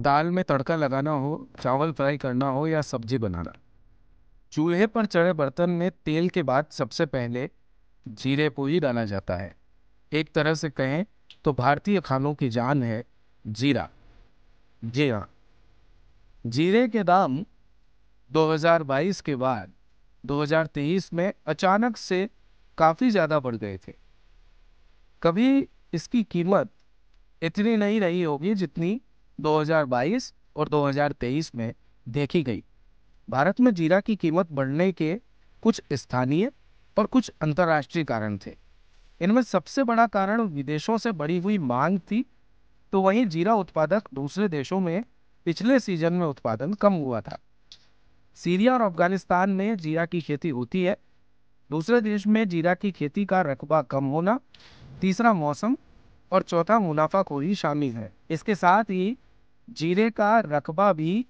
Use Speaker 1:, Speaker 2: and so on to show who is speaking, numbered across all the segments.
Speaker 1: दाल में तड़का लगाना हो, चावल फ्राई करना हो या सब्जी बनाना, चूल्हे पर चढ़े बर्तन में तेल के बाद सबसे पहले जीरे को ही डाला जाता है। एक तरह से कहें तो भारतीय खानों की जान है जीरा। जी हाँ, जीरे के दाम 2022 के बाद 2023 में अचानक से काफ़ी ज़्यादा बढ़ गए थे। कभी इसकी कीमत इतनी नहीं रही होगी जितनी 2022 और 2023 में देखी गई। भारत में जीरा की कीमत बढ़ने के कुछ स्थानीय और कुछ अंतर्राष्ट्रीय कारण थे। इनमें सबसे बड़ा कारण विदेशों से बढ़ी हुई मांग थी, तो वहीं जीरा उत्पादक दूसरे देशों में पिछले सीजन में उत्पादन कम हुआ था। सीरिया और अफगानिस्तान में जीरा की खेती होती है। दूसरे देश में जीरा की खेती का रकबा कम होना, तीसरा मौसम और चौथा मुनाफाखोरी शामिल है। इसके साथ ही जीरे का रकबा भी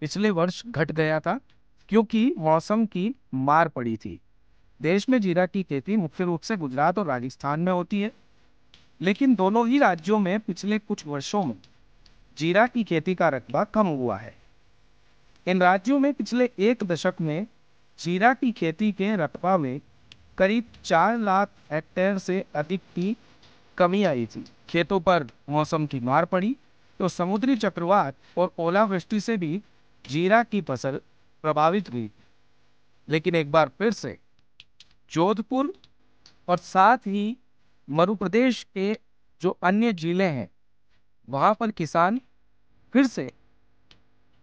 Speaker 1: पिछले वर्ष घट गया था क्योंकि मौसम की मार पड़ी थी। देश में जीरा की खेती मुख्य रूप से गुजरात और राजस्थान में होती है, लेकिन दोनों ही राज्यों में पिछले कुछ वर्षों में जीरा की खेती का रकबा कम हुआ है। इन राज्यों में पिछले एक दशक में जीरा की खेती के रकबा में करीब 4 लाख हेक्टेयर से अधिक की कमी आई थी। खेतों पर मौसम की मार पड़ी तो समुद्री चक्रवात और ओलावृष्टि से भी जीरा की फसल प्रभावित हुई। लेकिन एक बार फिर से जोधपुर और साथ ही मध्य प्रदेश के जो अन्य जिले हैं वहां पर किसान फिर से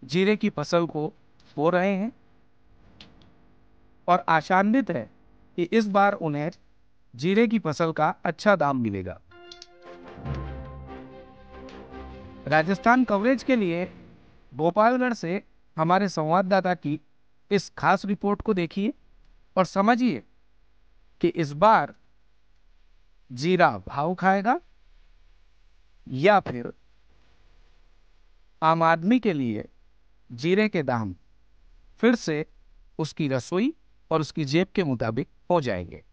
Speaker 1: जीरे की फसल को बो रहे हैं और आशान्वित है कि इस बार उन्हें जीरे की फसल का अच्छा दाम मिलेगा। राजस्थान कवरेज के लिए भोपालगढ़ से हमारे संवाददाता की इस खास रिपोर्ट को देखिए और समझिए कि इस बार जीरा भाव खाएगा या फिर आम आदमी के लिए जीरे के दाम फिर से उसकी रसोई और उसकी जेब के मुताबिक हो जाएंगे।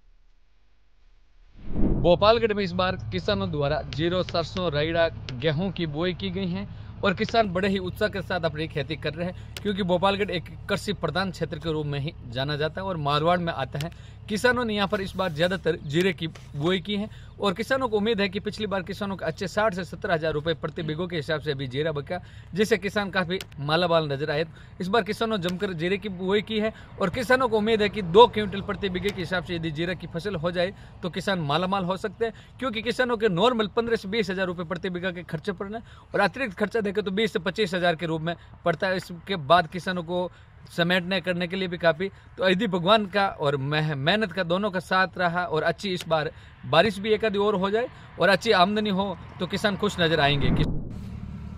Speaker 2: भोपालगढ़ में इस बार किसानों द्वारा जीरो, सरसों, राईड़ा, गेहूं की बुआई की गई है और किसान बड़े ही उत्साह के साथ अपनी खेती कर रहे हैं, क्योंकि भोपालगढ़ एक कृषि प्रधान क्षेत्र के रूप में ही जाना जाता है और मारवाड़ में आता है। किसानों ने यहाँ पर इस बार ज्यादातर जीरे की बुआई की है और किसानों को उम्मीद है कि पिछली बार किसानों को अच्छे 60 से 70 हजार रुपए प्रति बीघो के हिसाब से अभी जीरा बका, जिससे किसान काफी मालामाल नजर आए। इस बार किसानों जमकर जीरे की बुआई की है और किसानों को उम्मीद है कि 2 क्विंटल प्रति बीघे के हिसाब से यदि जीरा की फसल हो जाए तो किसान मालामाल हो सकते हैं, क्योंकि किसानों के नॉर्मल 15 से 20 हजार रुपए प्रति बीघा के खर्चे पड़ना और अतिरिक्त खर्चा देखें तो 20 से 25 हजार के रूप में पड़ता है। इसके बाद किसानों को समेटने करने के लिए भी काफी, तो यदि भगवान का और मेहनत का दोनों का साथ रहा और अच्छी इस बार बारिश भी एक आधी और हो जाए और अच्छी आमदनी हो तो किसान खुश नजर आएंगे।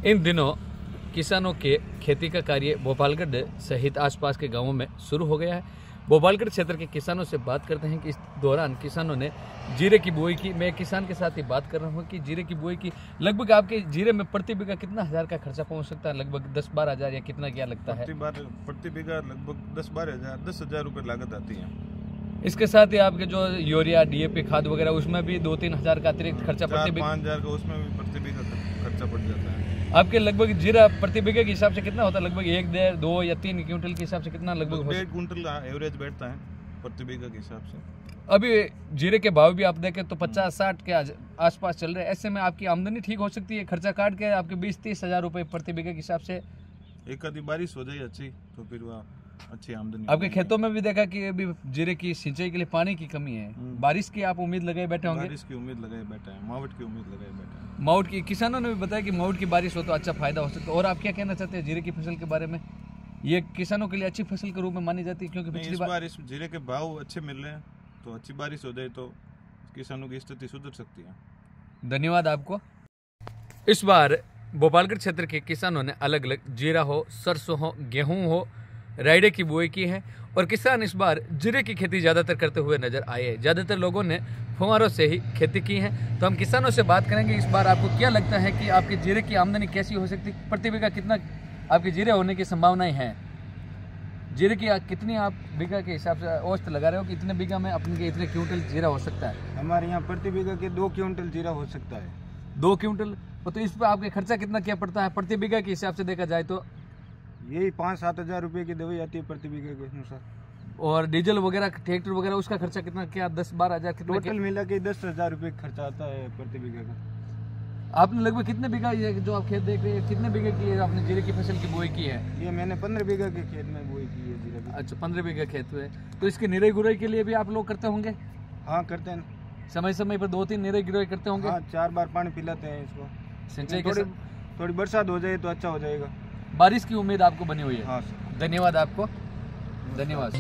Speaker 2: इन दिनों किसानों के खेती का कार्य भोपालगढ़ सहित आसपास के गांवों में शुरू हो गया है। भोपालगढ़ क्षेत्र के किसानों से बात करते हैं कि इस दौरान किसानों ने जीरे की बुआई की। मैं किसान के साथ ही बात कर रहा हूँ कि जीरे की बुआई की लगभग आपके जीरे में प्रति बीघा कितना हजार का खर्चा पहुँच सकता है? लगभग 10-12 हजार या कितना क्या लगता है?
Speaker 3: प्रति बीघा लगभग 10 हजार रुपये लागत आती है।
Speaker 2: इसके साथ ही आपके जो यूरिया, डीएपी खाद वगैरह उसमें भी 2-3 हजार का अतिरिक्त खर्चा प्रति बीघा,
Speaker 3: 5 हजार का उसमें भी प्रति बीघा खर्चा पड़ जाता है।
Speaker 2: आपके लगभग जीरा प्रति बीघे के हिसाब से कितना होता है? लगभग 1, 1.5, 2 या 3 क्विंटल के हिसाब से कितना लगभग?
Speaker 3: 1.5 क्विंटल एवरेज बैठता है प्रति बीघा के हिसाब से।
Speaker 2: अभी जीरे के भाव भी आप देखें तो 50-60 के आसपास चल रहे हैं। ऐसे में आपकी आमदनी ठीक हो सकती है, खर्चा काट के आपके 20-30 हजार रुपए प्रति बीघे के हिसाब से।
Speaker 3: एक आधी बारिश हो जाए अच्छी तो फिर वह अच्छी आमदनी।
Speaker 2: आपके खेतों में भी देखा कि अभी जीरे की सिंचाई के लिए पानी की कमी है, बारिश की आप उम्मीद लगाए बैठे होंगे?
Speaker 3: बारिश की उम्मीद लगाए बैठे हैं, मावट की उम्मीद लगाए बैठे हैं।
Speaker 2: मावट की किसानों ने भी बताया कि मावट की बारिश हो तो अच्छा फायदा हो सकता है। और आप क्या कहना चाहते हैं जीरे की फसल के बारे में? ये किसानों के लिए अच्छी फसल के रूप में मानी जाती है, क्योंकि पिछली बार
Speaker 3: इस जीरे के भाव अच्छे मिल रहे हैं तो अच्छी बारिश हो जाए तो किसानों की स्थिति सुधर सकती है।
Speaker 2: धन्यवाद आपको। इस बार भोपालगढ़ क्षेत्र के किसानों ने अलग अलग जीरा हो, सरसों हो, गेहूं हो, राईड़े की बुआई की है और किसान इस बार जीरे की खेती ज़्यादातर करते हुए नजर आए हैं। ज़्यादातर लोगों ने फुहारों से ही खेती की है। तो हम किसानों से बात करेंगे इस बार आपको क्या लगता है कि आपके जीरे की आमदनी कैसी हो सकती है? प्रति बीघा कितना आपके जीरे होने की संभावनाएं हैं? जीरे की कितनी आप बीघा के हिसाब से औसत लगा रहे हो कि इतने बीघा में अपने के इतने क्विंटल जीरा हो सकता है?
Speaker 4: हमारे यहाँ प्रति बीघा के 2 क्विंटल जीरा हो सकता है।
Speaker 2: 2 क्विंटल तो इस पर आपके खर्चा कितना क्या पड़ता है प्रति बीघा के हिसाब से देखा जाए तो?
Speaker 4: यही 5-7 हज़ार रुपये की दवाई आती है प्रति बीघे के अनुसार।
Speaker 2: और डीजल वगैरह ट्रैक्टर वगैरह उसका खर्चा कितना क्या 10-12 हज़ार कितना
Speaker 4: टोटल मिला के 10,000 रुपये खर्चा आता है प्रति बीघे का।
Speaker 2: आपने लगभग कितने बीघा ये जो आप खेत देख रहे हैं कितने बीघे की है आपने जीरे की फसल की बुआई की है?
Speaker 4: ये मैंने 15 बीघा के खेत में बुआई की है जीरा की।
Speaker 2: अच्छा 15 बीघा खेत हुए, तो इसकी निराई गुराई के लिए भी आप लोग करते होंगे?
Speaker 4: हाँ करते हैं,
Speaker 2: समय समय पर 2-3 निराई गुराई करते होंगे?
Speaker 4: हाँ 4 बार पानी पिलाते हैं इसको।
Speaker 2: सिंचाई के
Speaker 4: थोड़ी बरसात हो जाए तो अच्छा हो जाएगा।
Speaker 2: बारिश की उम्मीद आपको बनी हुई है?
Speaker 4: हाँ सर।
Speaker 2: धन्यवाद आपको, धन्यवाद।